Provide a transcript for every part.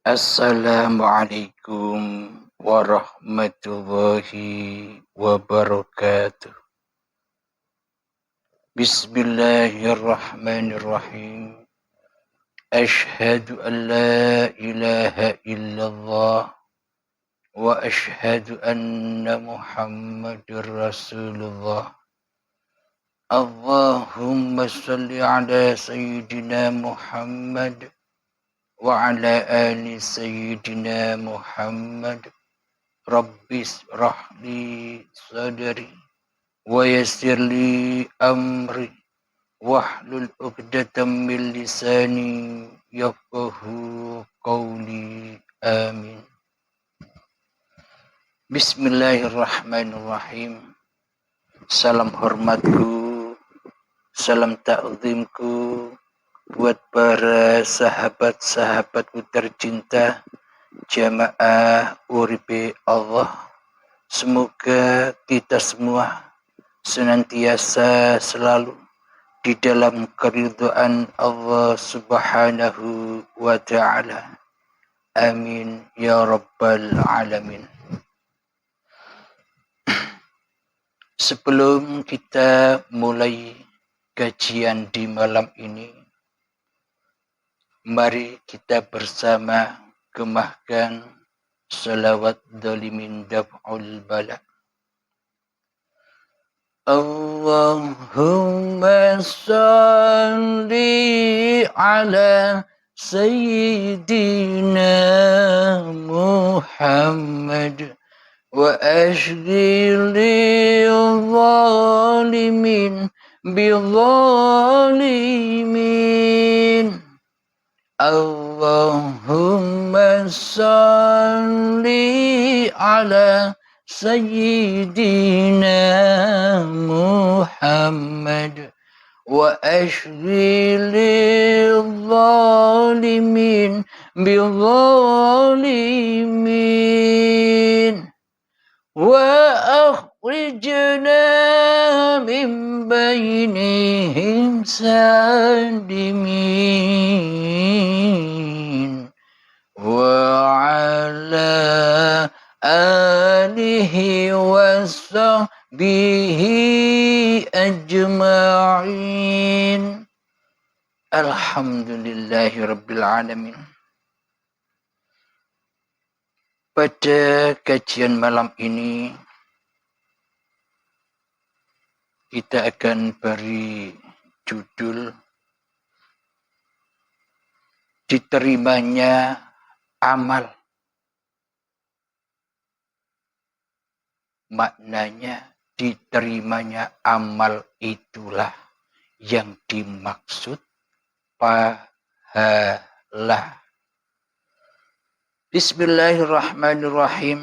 Assalamualaikum warahmatullahi wabarakatuh. Bismillahirrahmanirrahim. Ashhadu an la ilaha illallah wa ashhadu anna Muhammadur Rasulullah. Allahumma salli ala sayyidina Muhammad wa ala ali sayyidina Muhammad. Rabbis rahli sadri wa yassirli amri wahlul 'uqdatam min lisani yafqahu qawli. Amin. Bismillahirrahmanirrahim. Salam hormatku, salam ta'zimku buat para sahabat-sahabatku tercinta, jamaah uripe Allah. Semoga kita semua senantiasa selalu di dalam keridhaan Allah Subhanahu wa ta'ala. Amin ya rabbal alamin. Sebelum kita mulai kajian di malam ini, mari kita bersama gemahkan salawat dolimin daf'ul bala. Allahumma salli ala sayyidina Muhammad wa ashghili zalimin bizalimin. Allahumma salli ala sayyidina Muhammad wa ashghili zalimin bizalimin. Wa akhrijna min bainihim salimin wa ala alihi wa sahbihi ajma'in. Alhamdulillahi rabbil alamin. Pada kajian malam ini kita akan beri judul diterimanya amal. Maknanya diterimanya amal itulah yang dimaksud pahala. Bismillahirrahmanirrahim.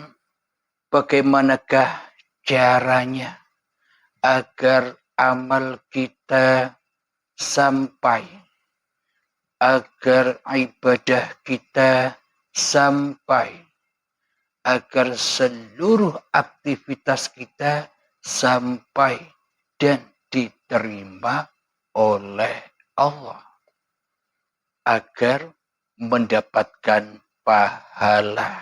Bagaimanakah caranya agar amal kita sampai, agar ibadah kita sampai, agar seluruh aktivitas kita sampai dan diterima oleh Allah, agar mendapatkan pahala.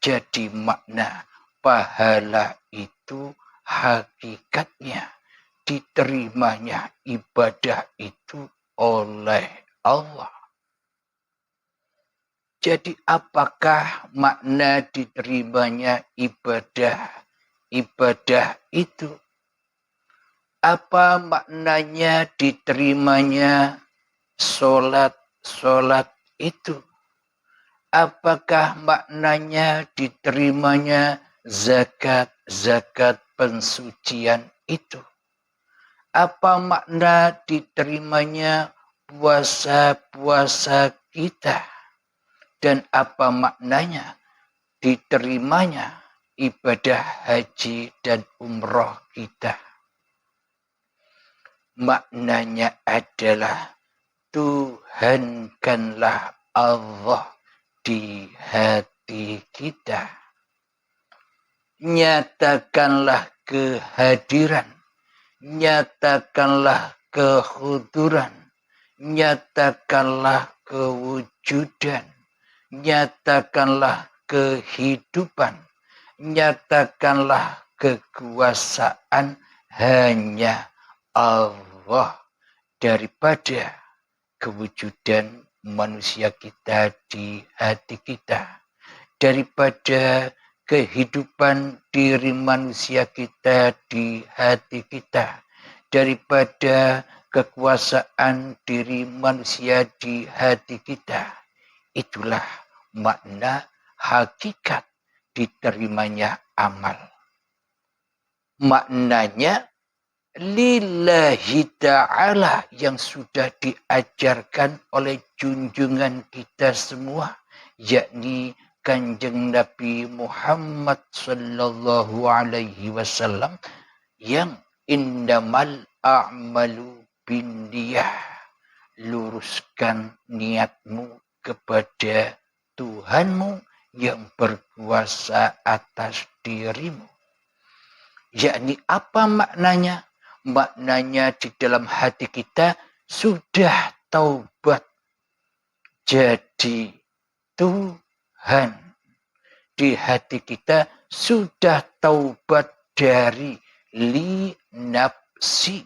Jadi makna pahala itu hakikatnya diterimanya ibadah itu oleh Allah. Jadi apakah makna diterimanya ibadah itu? Apa maknanya diterimanya sholat itu? Apakah maknanya diterimanya zakat pensucian itu? Apa makna diterimanya puasa kita? Dan apa maknanya diterimanya ibadah haji dan umroh kita? Maknanya adalah Tuhankanlah Allah di hati kita. Nyatakanlah kehadiran, nyatakanlah kehuduran, nyatakanlah kewujudan, nyatakanlah kehidupan, nyatakanlah kekuasaan hanya Allah, daripada kewujudan manusia kita di hati kita, daripada kehidupan diri manusia kita di hati kita, daripada kekuasaan diri manusia di hati kita. Itulah makna hakikat diterimanya amal. Maknanya lillahi ta'ala yang sudah diajarkan oleh junjungan kita semua, yakni Kanjeng Nabi Muhammad sallallahu alaihi wasallam, yang innamal a'malu binniyah, luruskan niatmu kepada Tuhanmu yang berkuasa atas dirimu. Yakni apa maknanya? Maknanya di dalam hati kita sudah taubat jadi Tuhan. Di hati kita sudah taubat dari li nafsi,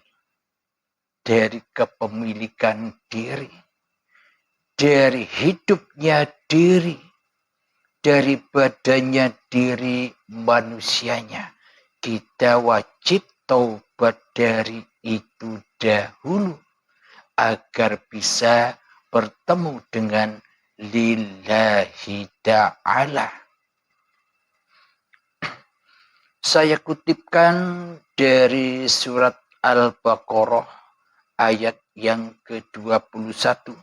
dari kepemilikan diri, dari hidupnya diri, dari badannya diri manusianya. Kita wajib taubat dari itu dahulu agar bisa bertemu dengan lillahi ta'ala. Saya kutipkan dari surat Al-Baqarah ayat yang ke-21.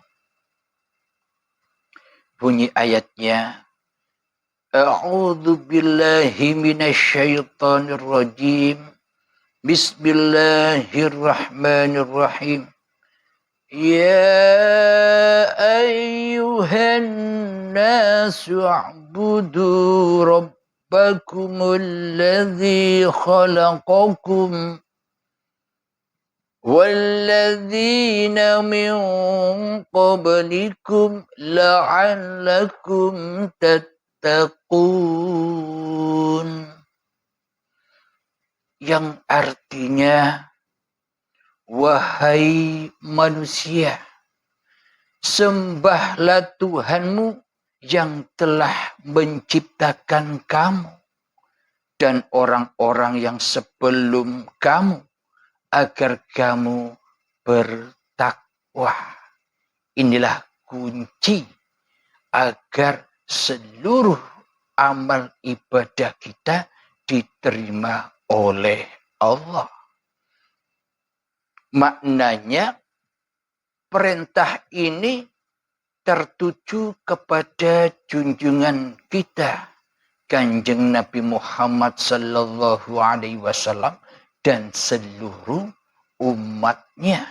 Bunyi ayatnya, A'udzu billahi minasyaitonir rajim. Bismillahirrahmanirrahim. Ya ayyuhan nasu a'budu rabbakumul ladzi khalaqakum وَالَّذِينَ مِنْ قَبْلِكُمْ لَعَلَّكُمْ تَتَّقُونَ. Yang artinya, wahai manusia, sembahlah Tuhanmu yang telah menciptakan kamu dan orang-orang yang sebelum kamu, agar kamu bertakwa. Inilah kunci agar seluruh amal ibadah kita diterima oleh Allah. Maknanya, perintah ini tertuju kepada junjungan kita, Kanjeng Nabi Muhammad sallallahu alaihi wasallam, dan seluruh umatnya,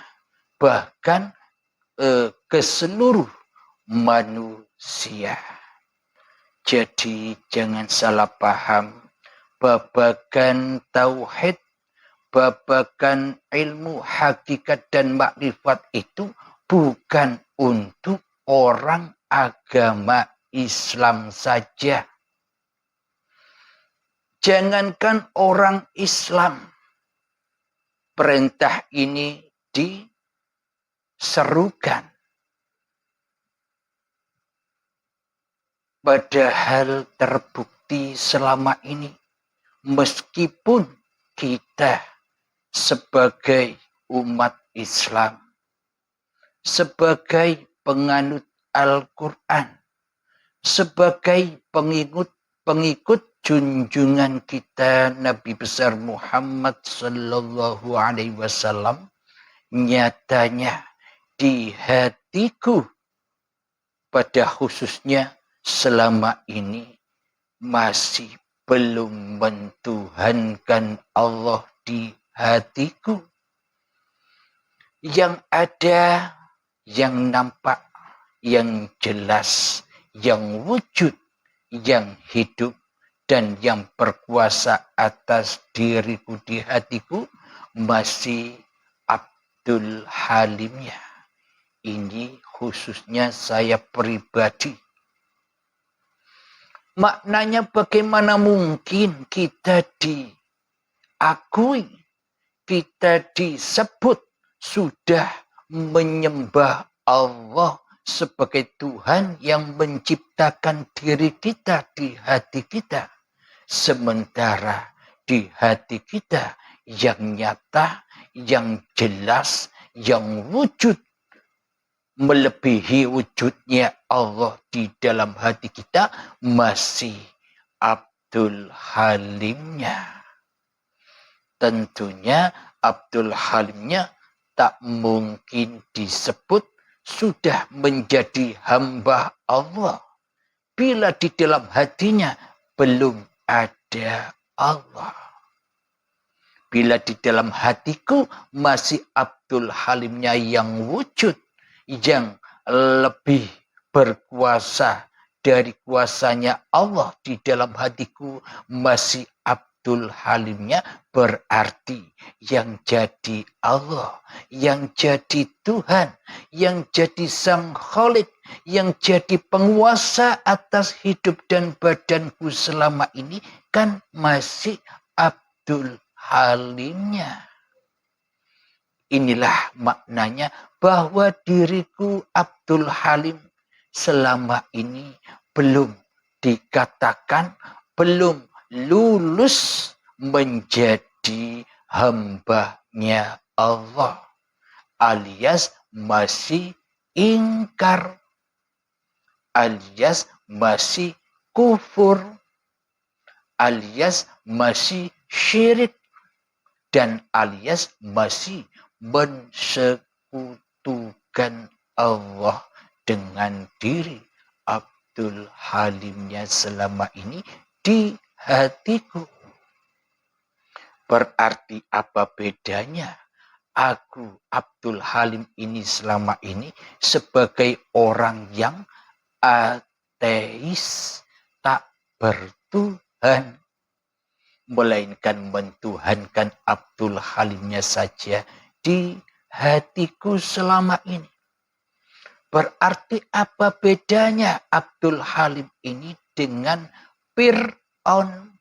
bahkan ke seluruh manusia. Jadi jangan salah paham, babagan tauhid, babagan ilmu hakikat dan makrifat itu bukan untuk orang agama Islam saja. Jangankan orang Islam, perintah ini diserukan. Padahal terbukti selama ini, meskipun kita sebagai umat Islam, sebagai penganut Al-Quran, sebagai pengikut junjungan kita Nabi besar Muhammad sallallahu alaihi wasallam, nyatanya di hatiku pada khususnya selama ini masih belum mentuhankan Allah di hatiku. Yang ada, yang nampak, yang jelas, yang wujud, yang hidup, dan yang berkuasa atas diriku di hatiku masih Abdul Halimnya. Ini khususnya saya pribadi. Maknanya bagaimana mungkin kita diakui, kita disebut sudah menyembah Allah sebagai Tuhan yang menciptakan diri kita di hati kita. Sementara di hati kita yang nyata, yang jelas, yang wujud melebihi wujudnya Allah di dalam hati kita masih Abdul Halimnya. Tentunya Abdul Halimnya tak mungkin disebut sudah menjadi hamba Allah bila di dalam hatinya belum ada Allah. Bila di dalam hatiku masih Abdul Halimnya yang wujud, yang lebih berkuasa dari kuasanya Allah di dalam hatiku masih Abdul Halimnya, berarti yang jadi Allah, yang jadi Tuhan, yang jadi Sang Khalik, yang jadi penguasa atas hidup dan badanku selama ini kan masih Abdul Halimnya. Inilah maknanya bahwa diriku Abdul Halim selama ini belum dikatakan, belum lulus menjadi hambanya Allah, alias masih ingkar, alias masih kufur, alias masih syirik, dan alias masih mensekutukan Allah dengan diri Abdul Halimnya selama ini di hatiku. Berarti apa bedanya aku Abdul Halim ini selama ini sebagai orang yang ateis, tak bertuhan, melainkan mentuhankan Abdul Halimnya saja di hatiku selama ini. Berarti apa bedanya Abdul Halim ini dengan Fir'aun?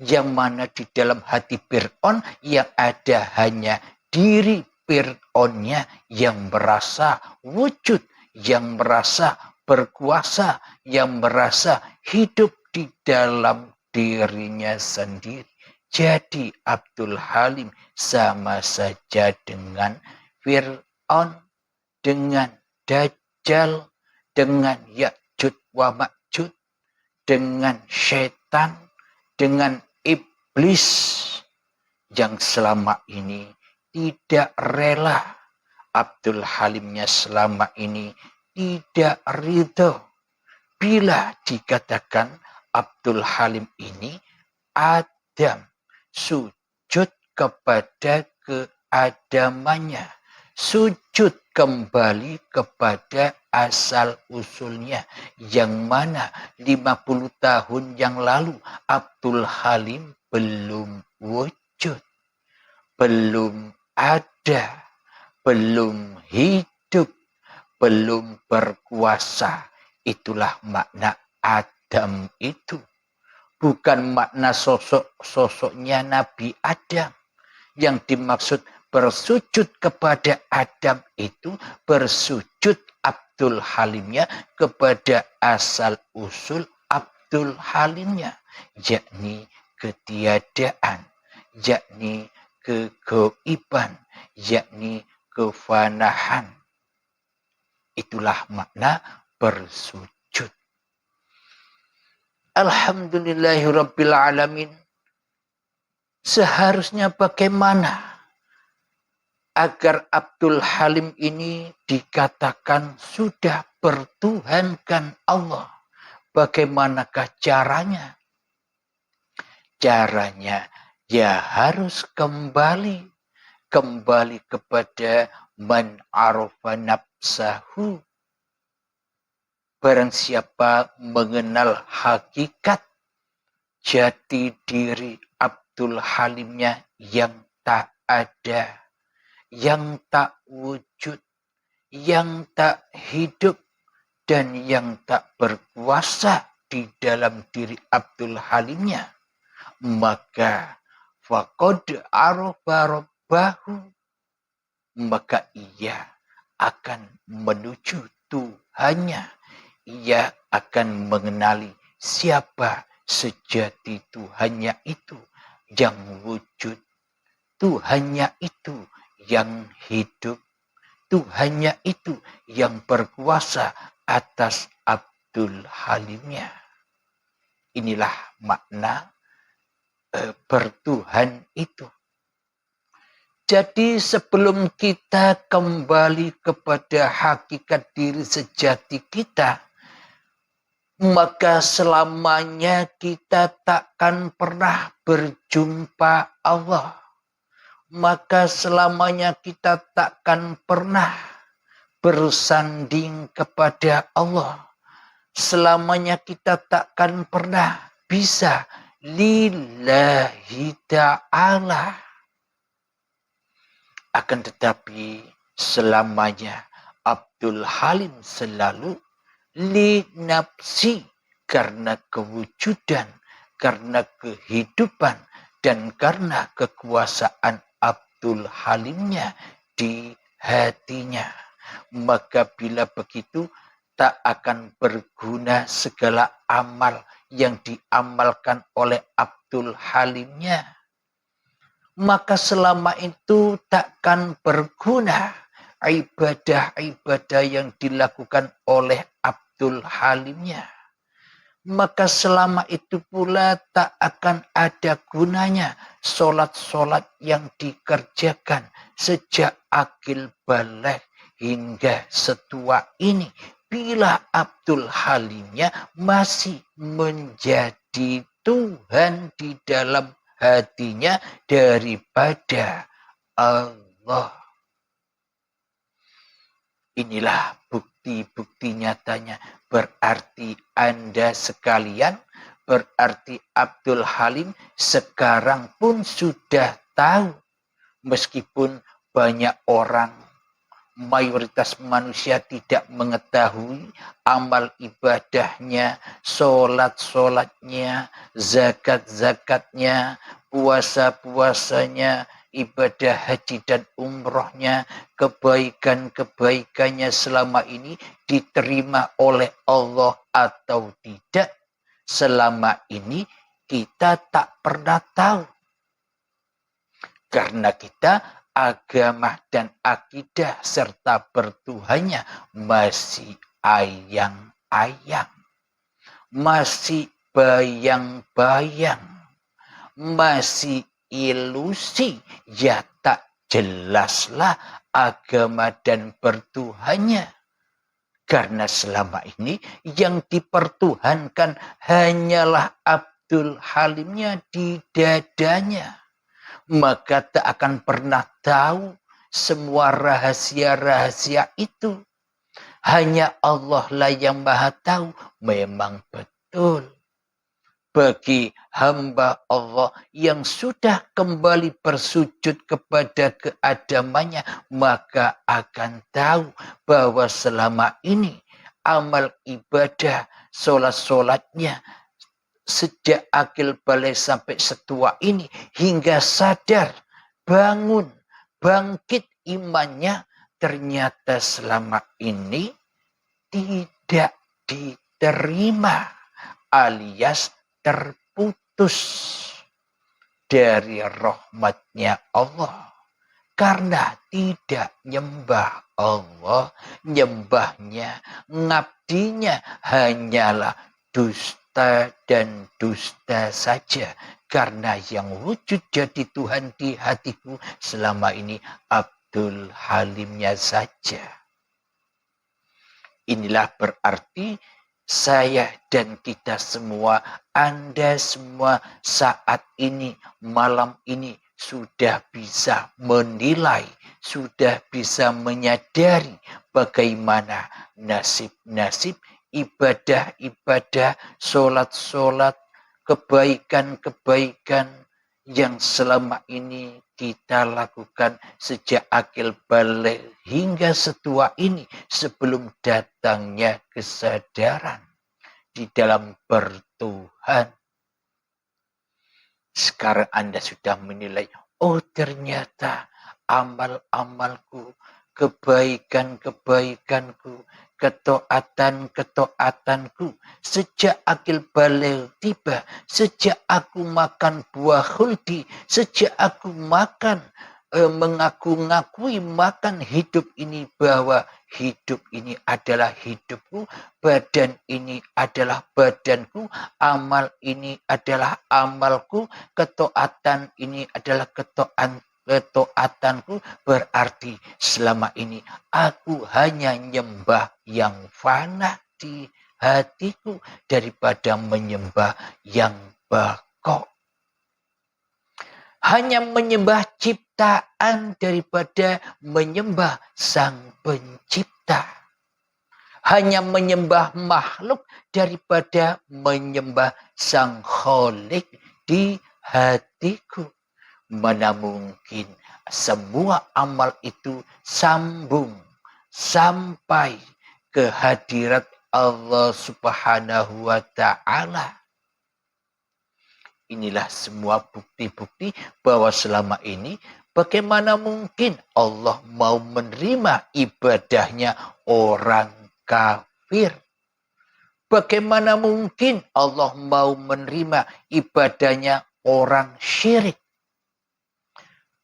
Yang mana di dalam hati Fir'aun yang ada hanya diri Fir'aunnya yang merasa wujud, yang merasa berkuasa, yang merasa hidup di dalam dirinya sendiri. Jadi Abdul Halim sama saja dengan Fir'aun, dengan Dajjal, dengan Ya'juj wa Ma'juj, dengan setan, dengan iblis yang selama ini tidak rela. Abdul Halimnya selama ini tidak ridho bila dikatakan Abdul Halim ini Adam, sujud kepada keadamannya, sujud kembali kepada asal usulnya, yang mana 50 tahun yang lalu Abdul Halim belum wujud, belum ada, belum hidup, belum berkuasa. Itulah makna Adam itu. Bukan makna sosoknya Nabi Adam. Yang dimaksud bersujud kepada Adam itu bersujud Abdul Halimnya kepada asal usul Abdul Halimnya, yakni ketiadaan, yakni kegoiban, yakni kefanahan. Itulah makna bersujud. Alhamdulillahirabbil alamin. Seharusnya bagaimana agar Abdul Halim ini dikatakan sudah bertuhankan Allah? Bagaimanakah caranya? Caranya ya harus kembali kepada man arafa nafsahu. Barang siapa mengenal hakikat jati diri Abdul Halimnya yang tak ada, yang tak wujud, yang tak hidup, dan yang tak berkuasa di dalam diri Abdul Halimnya, maka faqad arafa rabbahu, maka ia akan menuju Tuhannya. Ia akan mengenali siapa sejati Tuhannya itu yang wujud, Tuhannya itu yang hidup, Tuhannya itu yang berkuasa atas Abdul Halimnya. Inilah makna bertuhan itu. Jadi sebelum kita kembali kepada hakikat diri sejati kita, maka selamanya kita takkan pernah berjumpa Allah. Maka selamanya kita takkan pernah bersanding kepada Allah. Selamanya kita takkan pernah bisa lillahi ta'ala. Akan tetapi selamanya Abdul Halim selalu li nafsi, karena kewujudan, karena kehidupan, dan karena kekuasaan Abdul Halimnya di hatinya. Maka bila begitu tak akan berguna segala amal yang diamalkan oleh Abdul Halimnya. Maka selama itu takkan berguna ibadah-ibadah yang dilakukan oleh Abdul Halimnya. Maka selama itu pula tak akan ada gunanya solat-solat yang dikerjakan sejak akil balik hingga setua ini, bila Abdul Halimnya masih menjadi Tuhan di dalam hatinya daripada Allah. Inilah bukti-bukti nyatanya. Berarti Anda sekalian, berarti Abdul Halim sekarang pun sudah tahu. Meskipun banyak orang, mayoritas manusia tidak mengetahui amal ibadahnya, solat-solatnya, zakat-zakatnya, puasa-puasanya, ibadah haji dan umrohnya, kebaikan-kebaikannya selama ini diterima oleh Allah atau tidak. Selama ini kita tak pernah tahu. Karena kita agama dan akidah serta bertuhannya masih ayang-ayang, masih bayang-bayang, masih ilusi. Ya tak jelaslah agama dan bertuhannya. Karena selama ini yang dipertuhankan hanyalah Abdul Halimnya di dadanya. Maka tak akan pernah tahu semua rahasia-rahasia itu. Hanya Allah lah yang maha tahu. Memang betul. Bagi hamba Allah yang sudah kembali bersujud kepada keadamannya, maka akan tahu bahwa selama ini amal ibadah, solat-solatnya, sejak akil balik sampai setua ini, hingga sadar, bangun, bangkit imannya, ternyata selama ini tidak diterima alias terputus dari rahmatnya Allah. Karena tidak nyembah Allah, nyembahnya, ngabdinya hanyalah dusta dan dusta saja. Karena yang wujud jadi Tuhan di hatiku selama ini Abdul Halimnya saja. Inilah berarti saya dan kita semua, Anda semua saat ini, malam ini sudah bisa menilai, sudah bisa menyadari bagaimana nasib-nasib ibadah-ibadah, solat-solat, kebaikan-kebaikan yang selama ini kita lakukan sejak akil balik hingga setua ini sebelum datangnya kesadaran. di dalam bertuhan. Sekarang Anda sudah menilai, oh ternyata amal-amalku, kebaikan-kebaikanku, ketaatan-ketaatanku, sejak akil balik tiba, sejak aku makan buah khuldi, sejak aku mengaku-ngakui makan hidup ini, bahwa hidup ini adalah hidupku, badan ini adalah badanku, amal ini adalah amalku, ketaatan ini adalah ketaatanku, berarti selama ini aku hanya nyembah yang fana di hatiku daripada menyembah yang bako. Hanya menyembah ciptaan daripada menyembah sang pencipta. Hanya menyembah makhluk daripada menyembah sang kholik di hatiku. Mana mungkin semua amal itu sambung sampai ke hadirat Allah Subhanahu wa Ta'ala. Inilah semua bukti-bukti bahwa selama ini bagaimana mungkin Allah mau menerima ibadahnya orang kafir. Bagaimana mungkin Allah mau menerima ibadahnya orang syirik.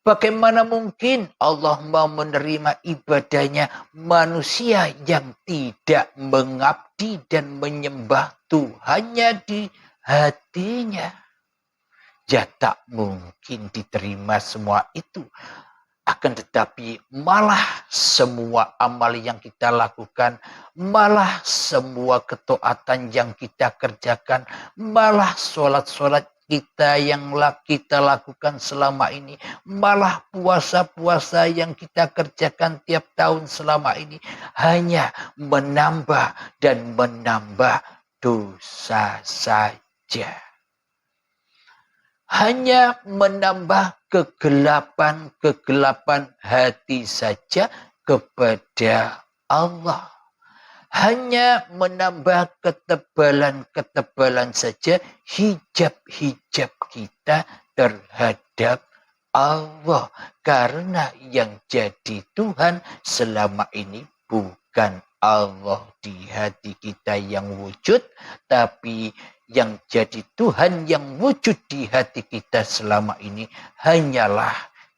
Bagaimana mungkin Allah mau menerima ibadahnya manusia yang tidak mengabdi dan menyembah Tuhannya di hatinya. Ya tak mungkin diterima semua itu. Akan tetapi malah semua amal yang kita lakukan, malah semua ketaatan yang kita kerjakan, malah sholat-sholat kita yang kita lakukan selama ini, malah puasa-puasa yang kita kerjakan tiap tahun selama ini, hanya menambah dan menambah dosa saja. Hanya menambah kegelapan-kegelapan hati saja kepada Allah. Hanya menambah ketebalan-ketebalan saja hijab-hijab kita terhadap Allah. Karena yang jadi Tuhan selama ini bukan Allah di hati kita yang wujud, tapi yang jadi Tuhan yang wujud di hati kita selama ini hanyalah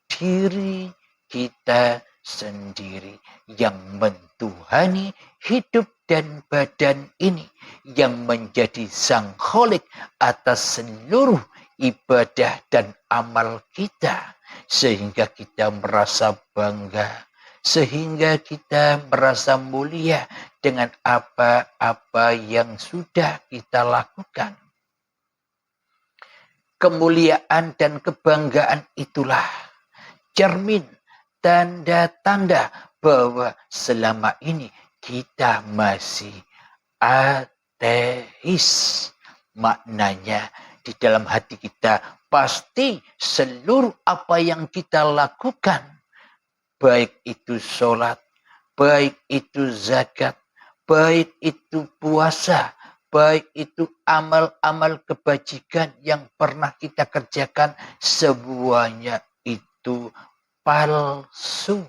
diri kita sendiri yang mentuhani hidup dan badan ini, yang menjadi sang kholik atas seluruh ibadah dan amal kita, sehingga kita merasa bangga, sehingga kita merasa mulia dengan apa-apa yang sudah kita lakukan. Kemuliaan dan kebanggaan itulah cermin, tanda-tanda bahwa selama ini kita masih ateis. Maknanya di dalam hati kita pasti seluruh apa yang kita lakukan, baik itu sholat, baik itu zakat, baik itu puasa, baik itu amal-amal kebajikan yang pernah kita kerjakan, semuanya itu palsu.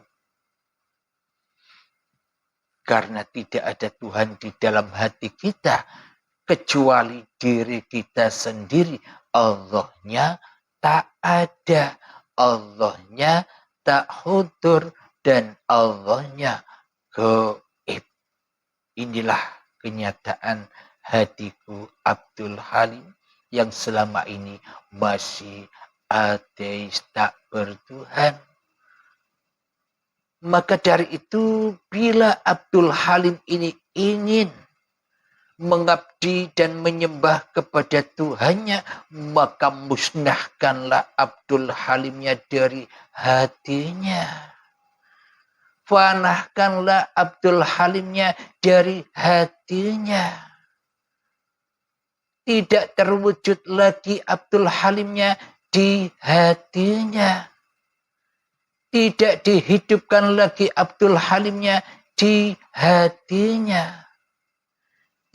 Karena tidak ada Tuhan di dalam hati kita, kecuali diri kita sendiri. Allahnya tak ada, Allahnya tak hudur, dan Allahnya gaib. Inilah kenyataan hatiku Abdul Halim yang selama ini masih ateis, tak bertuhan. Maka dari itu, bila Abdul Halim ini ingin mengabdi dan menyembah kepada Tuhannya, maka musnahkanlah Abdul Halimnya dari hatinya. Fanahkanlah Abdul Halimnya dari hatinya. Tidak terwujud lagi Abdul Halimnya di hatinya. Tidak dihidupkan lagi Abdul Halimnya di hatinya.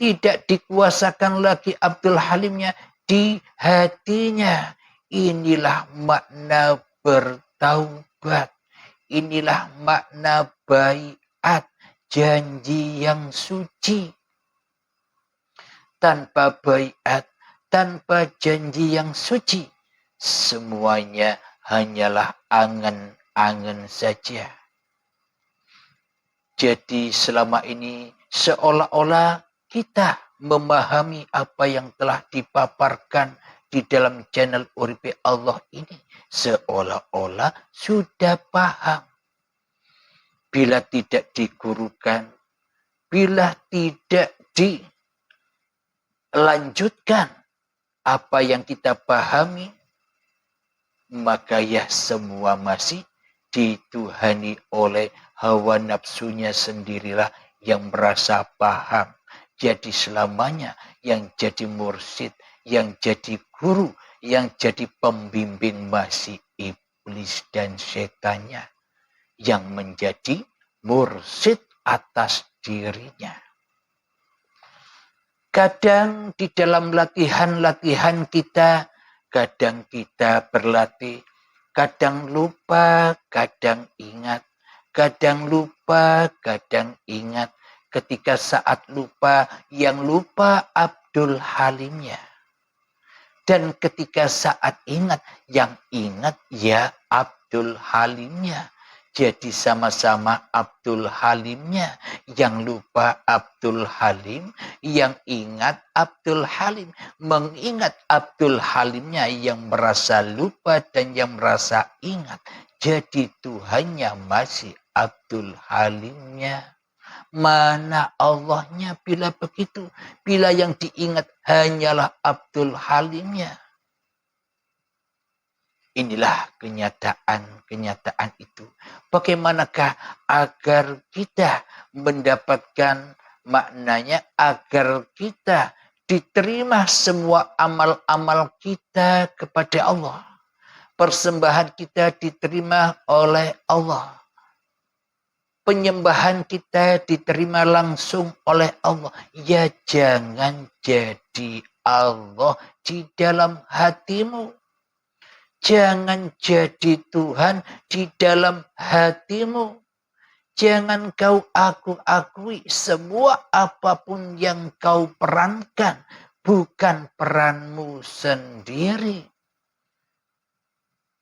tidak dikuasakan lagi Abdul Halimnya di hatinya. Inilah makna bertaubat. Inilah makna baiat, janji yang suci. Tanpa baiat, tanpa janji yang suci, semuanya hanyalah angan-angan saja. Jadi selama ini seolah-olah kita memahami apa yang telah dipaparkan di dalam channel Uripe Allah ini. Seolah-olah sudah paham. Bila tidak digurukan, bila tidak dilanjutkan apa yang kita pahami, maka ya semua masih dituhani oleh hawa nafsunya sendirilah yang merasa paham. Jadi selamanya yang jadi mursyid, yang jadi guru, yang jadi pembimbing masih iblis dan setannya yang menjadi mursyid atas dirinya. Kadang di dalam latihan-latihan kita, kadang kita berlatih, kadang lupa, kadang ingat, kadang lupa, kadang ingat. Ketika saat lupa, yang lupa Abdul Halimnya. Dan ketika saat ingat, yang ingat ya Abdul Halimnya. Jadi sama-sama Abdul Halimnya. Yang lupa Abdul Halim, yang ingat Abdul Halim. Mengingat Abdul Halimnya yang merasa lupa dan yang merasa ingat. Jadi Tuhannya masih Abdul Halimnya. Mana Allahnya bila begitu? Bila yang diingat hanyalah Abdul Halimnya. Inilah kenyataan itu. Bagaimanakah agar kita mendapatkan maknanya, agar kita diterima semua amal-amal kita kepada Allah. Persembahan kita diterima oleh Allah. Penyembahan kita diterima langsung oleh Allah. Ya jangan jadi Allah di dalam hatimu. Jangan jadi Tuhan di dalam hatimu. Jangan kau akui semua apapun yang kau perankan. Bukan peranmu sendiri.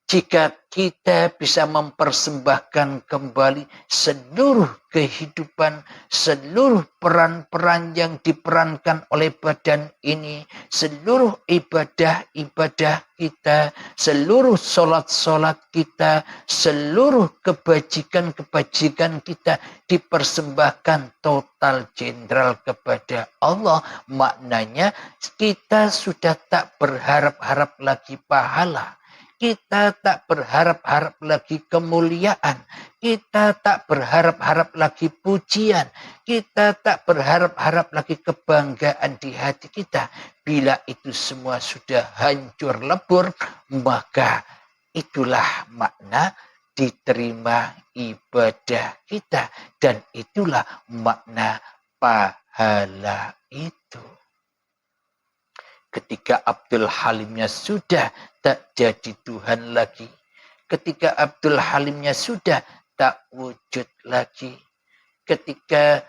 Jika kita bisa mempersembahkan kembali seluruh kehidupan, seluruh peran-peran yang diperankan oleh badan ini, seluruh ibadah-ibadah kita, seluruh solat-solat kita, seluruh kebajikan-kebajikan kita dipersembahkan total jenderal kepada Allah, maknanya kita sudah tak berharap-harap lagi pahala. Kita tak berharap-harap lagi kemuliaan. Kita tak berharap-harap lagi pujian. Kita tak berharap-harap lagi kebanggaan di hati kita. Bila itu semua sudah hancur lebur, maka itulah makna diterima ibadah kita. Dan itulah makna pahala itu. Ketika Abdul Halimnya sudah tak jadi Tuhan lagi. Ketika Abdul Halimnya sudah tak wujud lagi. Ketika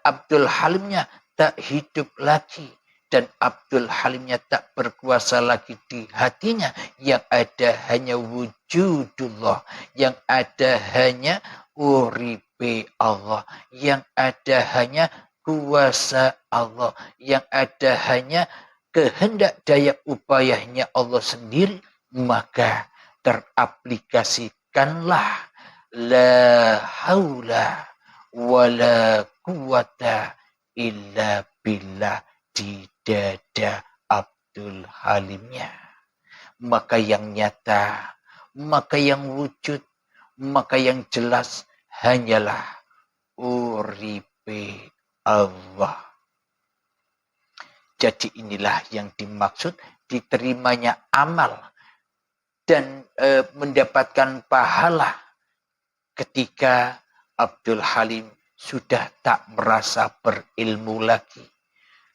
Abdul Halimnya tak hidup lagi. Dan Abdul Halimnya tak berkuasa lagi di hatinya. Yang ada hanya wujudullah. Yang ada hanya uripe Allah. Yang ada hanya kuasa Allah. Yang ada hanya kehendak daya upayanya Allah sendiri, maka teraplikasikanlah la haula wala quwata illa billah di dada Abdul Halimnya. Maka yang nyata, maka yang wujud, maka yang jelas hanyalah uripe Allah. Jadi inilah yang dimaksud diterimanya amal dan mendapatkan pahala ketika Abdul Halim sudah tak merasa berilmu lagi.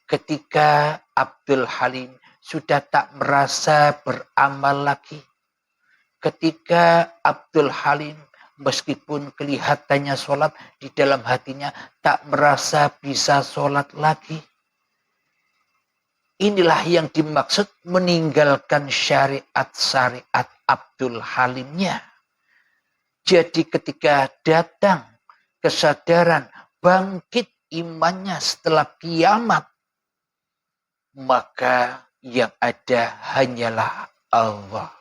ketika Abdul Halim sudah tak merasa beramal lagi. Ketika Abdul Halim meskipun kelihatannya sholat, di dalam hatinya tak merasa bisa sholat lagi. Inilah yang dimaksud meninggalkan syariat-syariat Abdul Halimnya. Jadi ketika datang kesadaran bangkit imannya setelah kiamat, maka yang ada hanyalah Allah.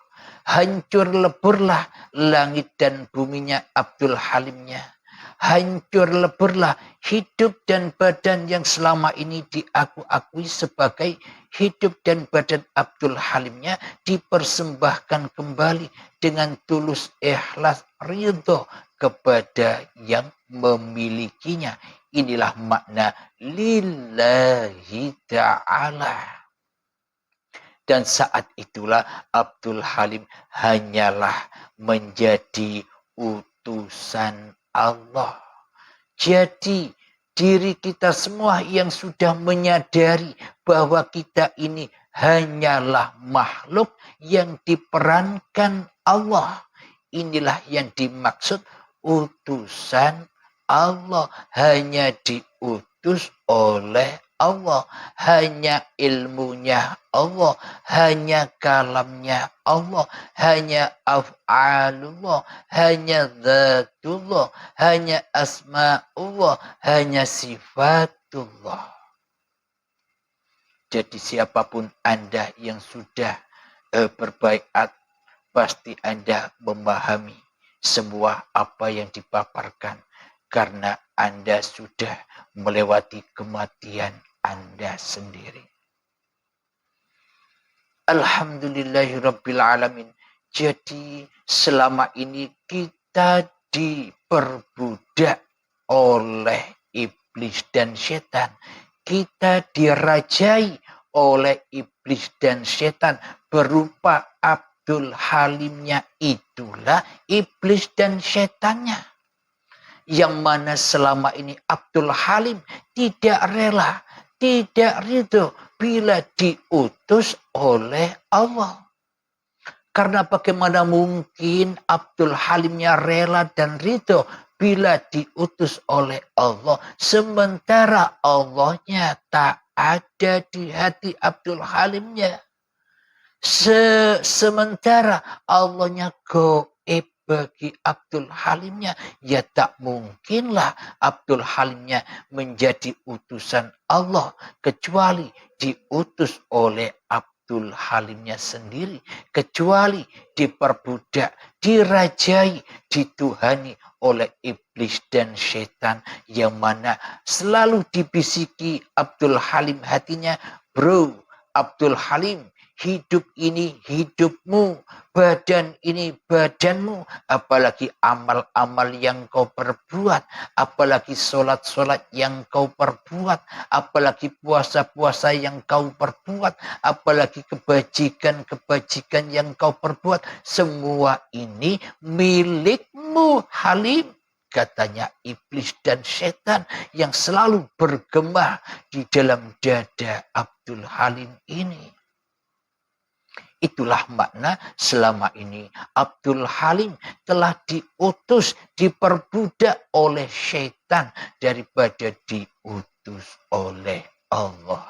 Hancur leburlah langit dan buminya Abdul Halimnya. Hancur leburlah hidup dan badan yang selama ini diakui sebagai hidup dan badan Abdul Halimnya dipersembahkan kembali dengan tulus ikhlas ridho kepada yang memilikinya. Inilah makna lillahi ta'ala. Dan saat itulah Abdul Halim hanyalah menjadi utusan Allah. Jadi diri kita semua yang sudah menyadari bahwa kita ini hanyalah makhluk yang diperankan Allah. Inilah yang dimaksud utusan Allah, hanya diutus oleh Allah, hanya ilmunya Allah, hanya kalamnya Allah, hanya af'alullah, hanya zatullah, hanya asma'ullah, hanya sifatullah. Jadi siapapun Anda yang sudah berbaiat, pasti Anda memahami semua apa yang dipaparkan. Karena Anda sudah melewati kematian Anda sendiri. Alhamdulillahirrabbilalamin. Jadi selama ini kita diperbudak oleh iblis dan setan. Kita dirajai oleh iblis dan setan berupa Abdul Halimnya, itulah iblis dan setannya. Yang mana selama ini Abdul Halim tidak rela, tidak ridho bila diutus oleh Allah. Karena bagaimana mungkin Abdul Halimnya rela dan ridho bila diutus oleh Allah, sementara Allahnya tak ada di hati Abdul Halimnya. Sementara Allahnya goib bagi Abdul Halimnya, ya tak mungkinlah Abdul Halimnya menjadi utusan Allah kecuali diutus oleh Abdul Halimnya sendiri, kecuali diperbudak, dirajai, dituhani oleh iblis dan setan, yang mana selalu dibisiki Abdul Halim hatinya, bro, Abdul Halim, hidup ini hidupmu, badan ini badanmu, apalagi amal-amal yang kau perbuat, apalagi sholat-sholat yang kau perbuat, apalagi puasa-puasa yang kau perbuat, apalagi kebajikan-kebajikan yang kau perbuat, semua ini milikmu Halim. Katanya iblis dan setan yang selalu bergema di dalam dada Abdul Halim ini. Itulah makna selama ini Abdul Halim telah diutus, diperbudak oleh syaitan daripada diutus oleh Allah.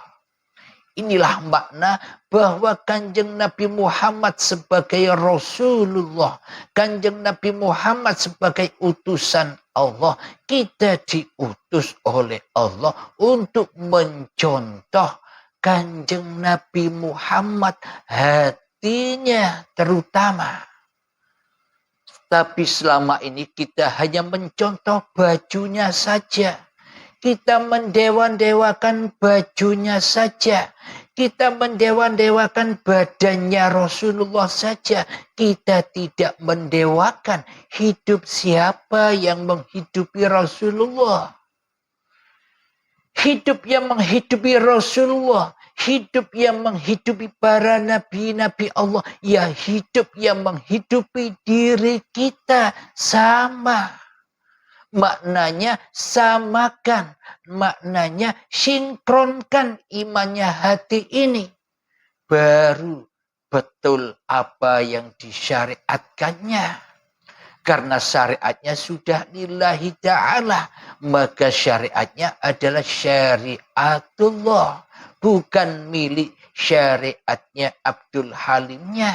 Inilah makna bahwa Kanjeng Nabi Muhammad sebagai Rasulullah, Kanjeng Nabi Muhammad sebagai utusan Allah, kita diutus oleh Allah untuk mencontoh Kanjeng Nabi Muhammad, hatinya terutama. Tapi selama ini kita hanya mencontoh bajunya saja. Kita mendewa-dewakan bajunya saja. Kita mendewa-dewakan badannya Rasulullah saja. Kita tidak mendewakan hidup siapa yang menghidupi Rasulullah. Hidup yang menghidupi Rasulullah, hidup yang menghidupi para nabi-nabi Allah, ya hidup yang menghidupi diri kita sama. Maknanya samakan, maknanya sinkronkan imannya hati ini. Baru betul apa yang disyariatkannya. Karena syariatnya sudah lillahi ta'ala. Maka syariatnya adalah syariatullah. Bukan milik syariatnya Abdul Halimnya.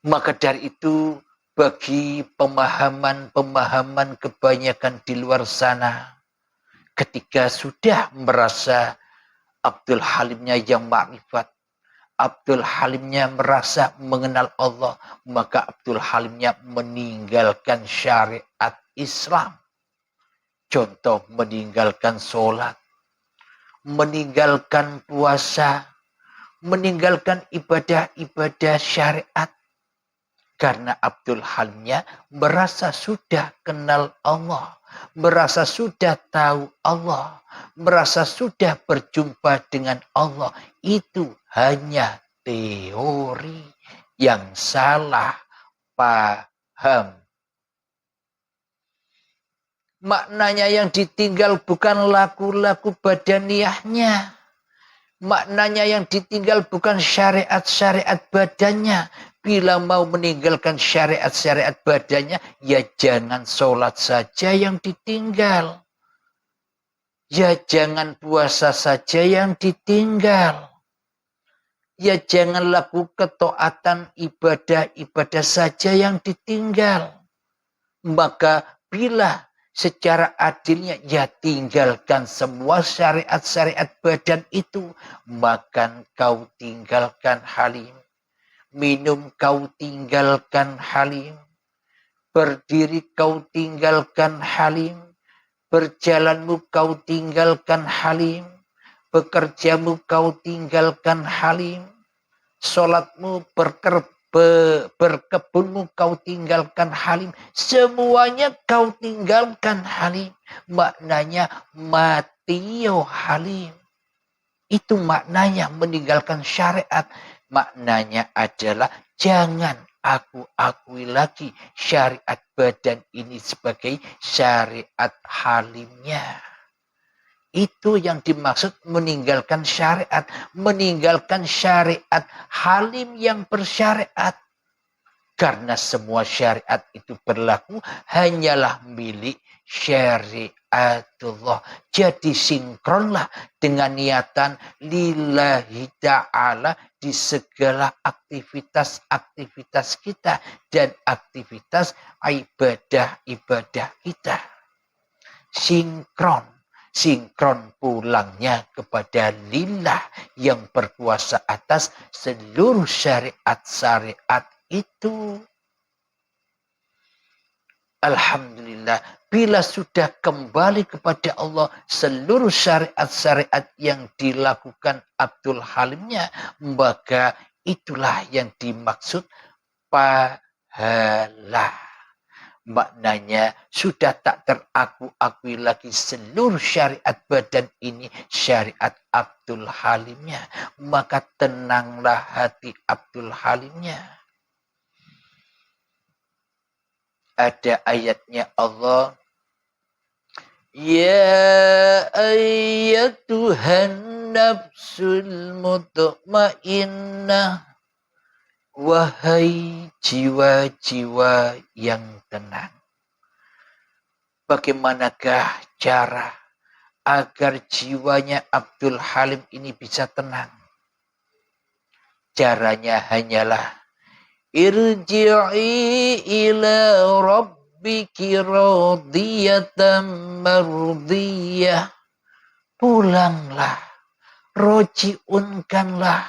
Maka dari itu bagi pemahaman-pemahaman kebanyakan di luar sana, ketika sudah merasa Abdul Halimnya yang makrifat, Abdul Halimnya merasa mengenal Allah, maka Abdul Halimnya meninggalkan syariat Islam. Contoh meninggalkan sholat, meninggalkan puasa, meninggalkan ibadah-ibadah syariat. Karena Abdul Halimnya merasa sudah kenal Allah, merasa sudah tahu Allah, merasa sudah berjumpa dengan Allah. Itu hanya teori yang salah paham. Maknanya yang ditinggal bukan laku-laku badaniyahnya. Maknanya yang ditinggal bukan syariat-syariat badannya. Bila mau meninggalkan syariat-syariat badannya, ya jangan sholat saja yang ditinggal. Ya jangan puasa saja yang ditinggal. Ya jangan laku ketaatan ibadah-ibadah saja yang ditinggal. Maka bila secara adilnya ya tinggalkan semua syariat-syariat badan itu. Makan kau tinggalkan halim. Minum kau tinggalkan halim. Berdiri kau tinggalkan halim. Berjalanmu kau tinggalkan halim. Bekerjamu kau tinggalkan halim. Sholatmu berkebunmu kau tinggalkan halim. Semuanya kau tinggalkan halim. Maknanya mati halim. Itu maknanya meninggalkan syariat. Maknanya adalah jangan aku akui lagi syariat badan ini sebagai syariat halimnya. Itu yang dimaksud meninggalkan syariat. Meninggalkan syariat halim yang bersyariat. Karena semua syariat itu berlaku hanyalah milik syariatullah. Jadi sinkronlah dengan niatan lillahi ta'ala di segala aktivitas-aktivitas kita. Dan aktivitas ibadah-ibadah kita. Sinkron pulangnya kepada lillah yang berkuasa atas seluruh syariat-syariat itu. Alhamdulillah, bila sudah kembali kepada Allah seluruh syariat-syariat yang dilakukan Abdul Halimnya, maka itulah yang dimaksud pahala. Maknanya sudah tak teraku-akui lagi seluruh syariat badan ini syariat Abdul Halimnya. Maka tenanglah hati Abdul Halimnya. Ada ayatnya Allah. Ya ayyatuhan nafsul mutmainnah. Wahai jiwa-jiwa yang tenang. Bagaimanakah cara agar jiwanya Abdul Halim ini bisa tenang? Caranya hanyalah irji'i ila rabbiki radiyatan mardiyah. Pulanglah, roji'unkanlah,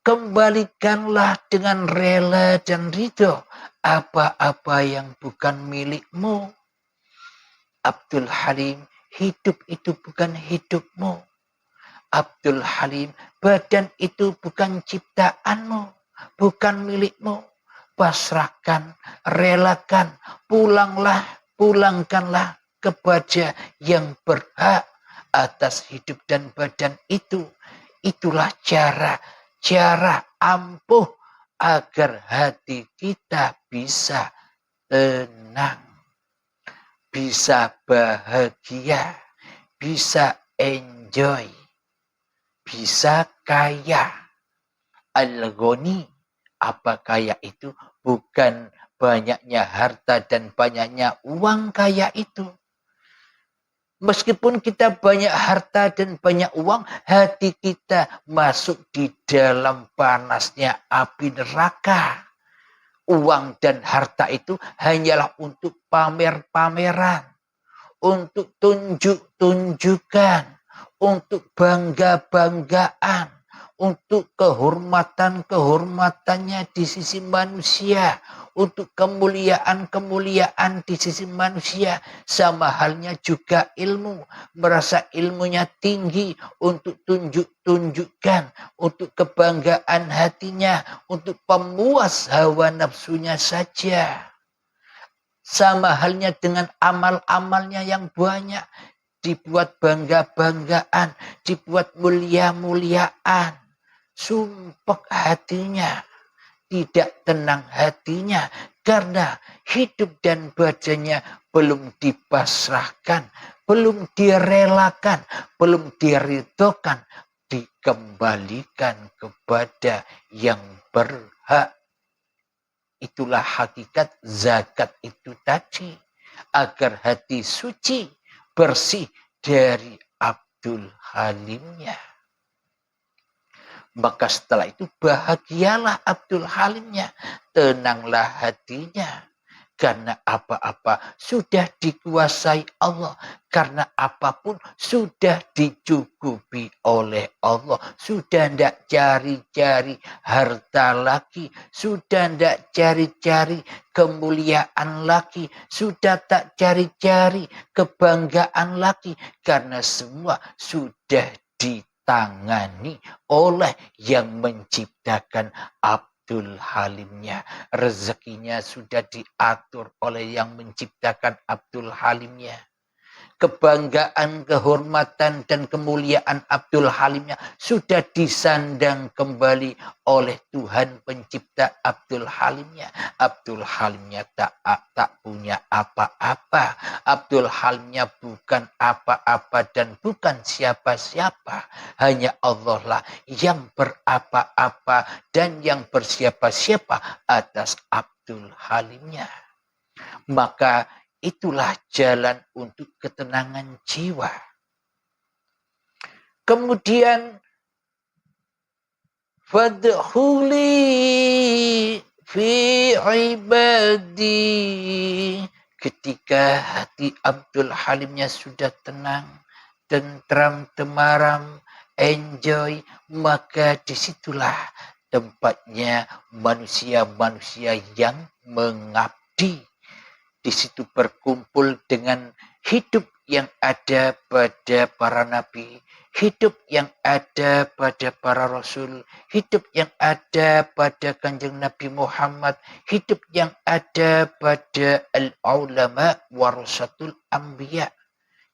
kembalikanlah dengan rela dan ridho apa-apa yang bukan milikmu. Abdul Halim, hidup itu bukan hidupmu. Abdul Halim, badan itu bukan ciptaanmu, bukan milikmu. Pasrahkan, relakan, pulangkanlah kepada yang berhak atas hidup dan badan itu. Itulah cara ampuh agar hati kita bisa tenang. bisa bahagia, bisa enjoy, bisa kaya. Al-ghani, apa kaya itu? Bukan banyaknya harta dan banyaknya uang kaya itu. Meskipun kita banyak harta dan banyak uang, hati kita masuk di dalam panasnya api neraka. Uang dan harta itu hanyalah untuk pamer-pameran, untuk tunjuk-tunjukkan, untuk bangga-banggaan, untuk kehormatan-kehormatannya di sisi manusia, untuk kemuliaan-kemuliaan di sisi manusia. Sama halnya juga ilmu, merasa ilmunya tinggi untuk tunjuk-tunjukkan, untuk kebanggaan hatinya, untuk pemuas hawa nafsunya saja. Sama halnya dengan amal-amalnya yang banyak, dibuat bangga-banggaan, dibuat mulia-muliaan. Sumpek hatinya, tidak tenang hatinya, karena hidup dan badannya belum dipasrahkan, belum direlakan, belum diridhokan, dikembalikan kepada yang berhak. Itulah hakikat zakat itu tadi, agar hati suci, bersih dari Abdul Halimnya. Maka setelah itu bahagialah Abdul Halimnya, tenanglah hatinya. Karena apa-apa sudah dikuasai Allah. Karena apapun sudah dicukupi oleh Allah. Sudah tidak cari-cari harta lagi. Sudah tidak cari-cari kemuliaan lagi. Sudah tak cari-cari kebanggaan lagi. Karena semua sudah ditangani oleh yang menciptakan Abdul Halimnya. Rezekinya sudah diatur oleh yang menciptakan Abdul Halimnya. Kebanggaan, kehormatan, dan kemuliaan Abdul Halimnya sudah disandang kembali oleh Tuhan pencipta Abdul Halimnya. Abdul Halimnya tak punya apa-apa. Abdul Halimnya bukan apa-apa dan bukan siapa-siapa. Hanya Allah lah yang berapa-apa dan yang bersiapa-siapa atas Abdul Halimnya. Maka itulah jalan untuk ketenangan jiwa. Kemudian fadkhuli fi ibadi. Ketika hati Abdul Halimnya sudah tenang, tentram, temaram, enjoy, maka disitulah tempatnya manusia-manusia yang mengabdi. Di situ berkumpul dengan hidup yang ada pada para nabi, hidup yang ada pada para rasul, hidup yang ada pada Kanjeng Nabi Muhammad, hidup yang ada pada al-ulama warasatul anbiya.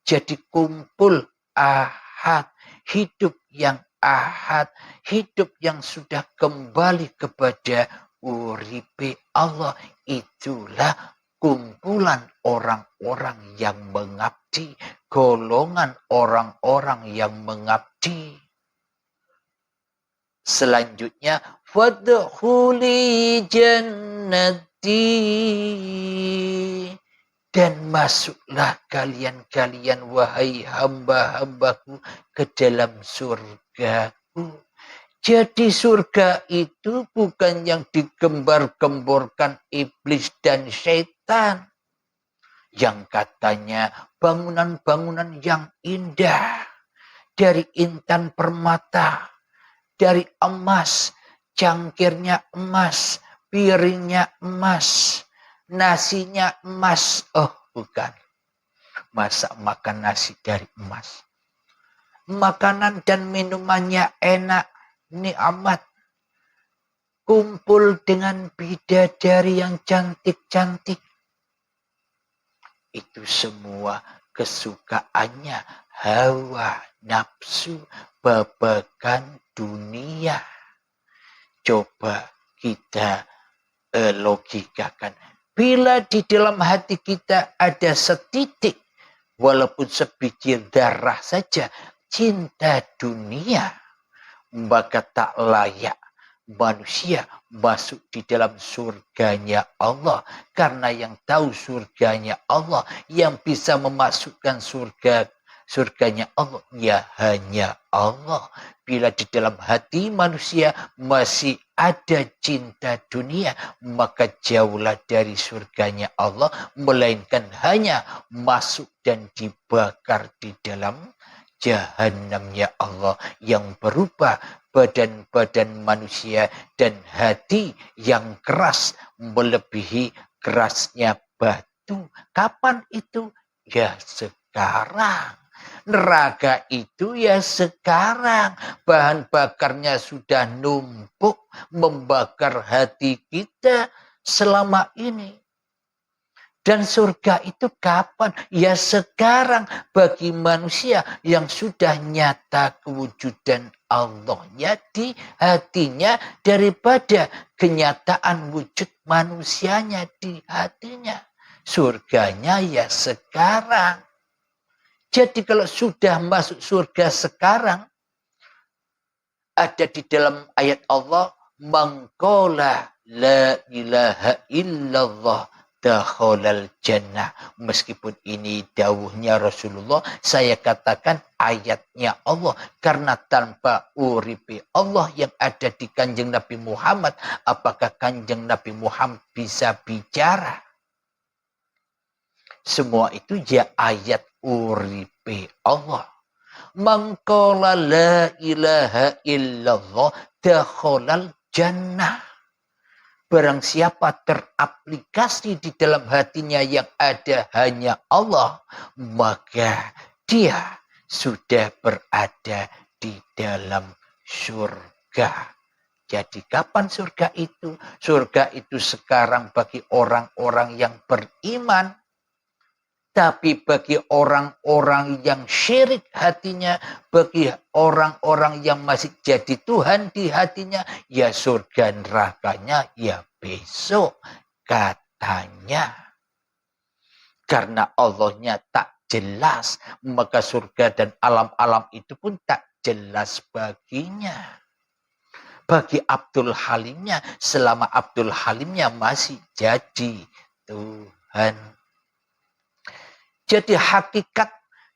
Jadi kumpul ahad, hidup yang ahad, hidup yang sudah kembali kepada uripe Allah. Itulah kumpulan orang-orang yang mengabdi, golongan orang-orang yang mengabdi. Selanjutnya, fadkhuli jannati, dan masuklah kalian-kalian wahai hamba-hambaku ke dalam surgaku. Jadi surga itu bukan yang digembar-gemborkan iblis dan syaitan. Yang katanya bangunan-bangunan yang indah. Dari intan permata. Dari emas. Cangkirnya emas. Piringnya emas. Nasinya emas. Oh bukan. Masa makan nasi dari emas. Makanan dan minumannya enak. Nikmat, kumpul dengan bidadari yang cantik-cantik. Itu semua kesukaannya hawa nafsu babakan dunia. Coba kita logikakan, Bila di dalam hati kita ada setitik, walaupun sebiji darah saja, cinta dunia, maka tak layak manusia masuk di dalam surganya Allah. Karena yang tahu surganya Allah, yang bisa memasukkan surganya Allah, ya hanya Allah. Bila di dalam hati manusia masih ada cinta dunia, maka jauhlah dari surganya Allah, melainkan hanya masuk dan dibakar di dalam Jahannamnya Allah yang berupa badan-badan manusia dan hati yang keras melebihi kerasnya batu. Kapan itu? Ya sekarang. Neraka itu ya sekarang. Bahan bakarnya sudah numpuk membakar hati kita selama ini. Dan surga itu kapan? Ya sekarang bagi manusia yang sudah nyata kewujudan Allahnya di hatinya daripada kenyataan wujud manusianya di hatinya. Surganya ya sekarang. Jadi kalau sudah masuk surga sekarang, ada di dalam ayat Allah, mangkola la ilaha illallah dakhalal jannah. Meskipun ini dawuhnya Rasulullah, saya katakan ayatnya Allah. Karena tanpa uripi Allah yang ada di kanjeng Nabi Muhammad, apakah kanjeng Nabi Muhammad bisa bicara? Semua itu ya ayat uripi Allah. Mangkola la ilaha illallah dakhalal jannah. Barang siapa teraplikasi di dalam hatinya yang ada hanya Allah, maka dia sudah berada di dalam surga. Jadi kapan surga itu? Surga itu sekarang bagi orang-orang yang beriman. Tapi bagi orang-orang yang syirik hatinya, bagi orang-orang yang masih jadi Tuhan di hatinya, ya surga nerakanya ya besok katanya. Karena Allahnya tak jelas, maka surga dan alam-alam itu pun tak jelas baginya. Bagi Abdul Halimnya, selama Abdul Halimnya masih jadi Tuhan. Jadi hakikat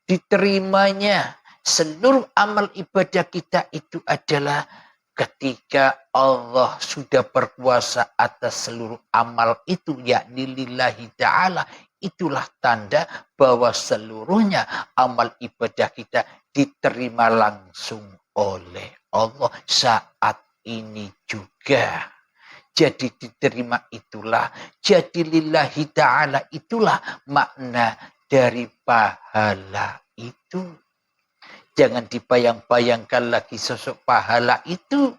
diterimanya seluruh amal ibadah kita itu adalah ketika Allah sudah berkuasa atas seluruh amal itu, yakni lillahi ta'ala. Itulah tanda bahwa seluruhnya amal ibadah kita diterima langsung oleh Allah saat ini juga. Jadi diterima itulah, jadi lillahi ta'ala itulah makna dari pahala itu. Jangan dibayang-bayangkan lagi sosok pahala itu.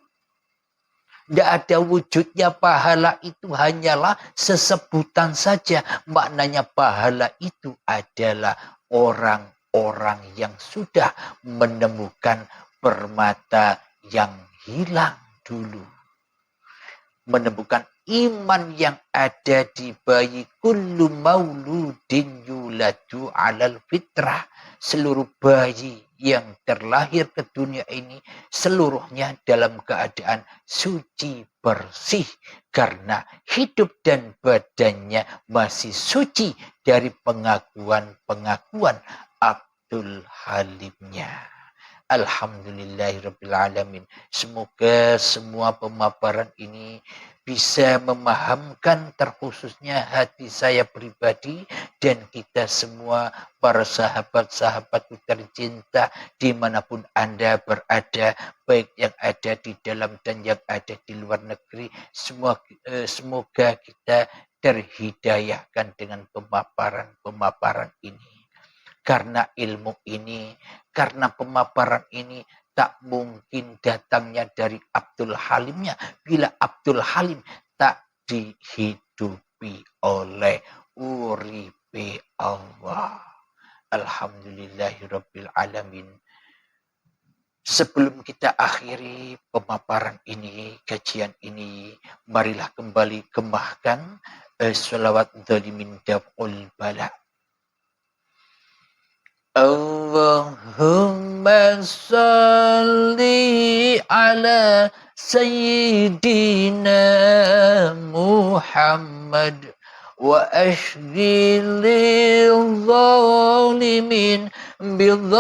Tidak ada wujudnya pahala itu, hanyalah sesebutan saja. Maknanya pahala itu adalah orang-orang yang sudah menemukan permata yang hilang dulu. Menemukan iman yang ada di bayi kullu mauludin yuladu alal fitrah. Seluruh bayi yang terlahir ke dunia ini seluruhnya dalam keadaan suci bersih. Karena hidup dan badannya masih suci dari pengakuan-pengakuan Abdul Halimnya. Alhamdulillahirrabbilalamin. Semoga semua pemaparan ini bisa memahamkan terkhususnya hati saya pribadi dan kita semua para sahabat-sahabatku tercinta dimanapun Anda berada, baik yang ada di dalam dan yang ada di luar negeri. Semoga kita terhidayahkan dengan pemaparan-pemaparan ini. Karena ilmu ini, karena pemaparan ini tak mungkin datangnya dari Abdul Halimnya. Bila Abdul Halim tak dihidupi oleh uripe Allah. Alhamdulillahirabbil alamin. Sebelum kita akhiri pemaparan ini, kajian ini, marilah kembali gemahkan sholawat dhalimin daf'ul bala. Allahumma salli ala sayyidina Muhammad wa ashghilil zalimin bidzalimin.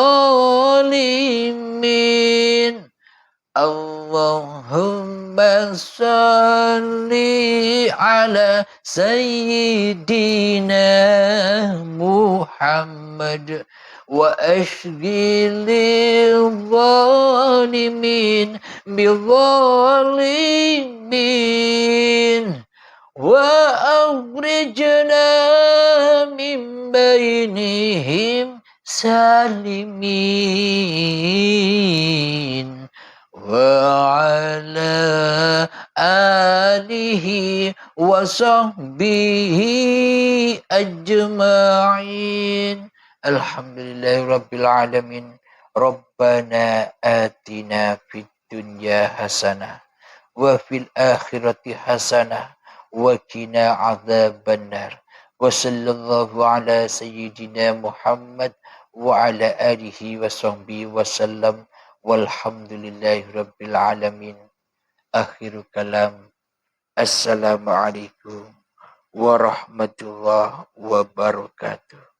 Allahumma salli ala sayyidina Muhammad wa ashghilil zalimin bidzalimin wa akhrijna min bainihim salimin wa ala alihi wa sahbihi ajma'in. Alhamdulillahi rabbil alamin. Rabbana atina fid dunya hasanah wa fil akhirati hasanah wa qina adzabannar. Wa sallallahu ala sayyidina Muhammad wa ala alihi wa sahbihi wa sallam. Walhamdulillahi rabbil alamin. Akhiru kalam. Assalamualaikum warahmatullahi wabarakatuh.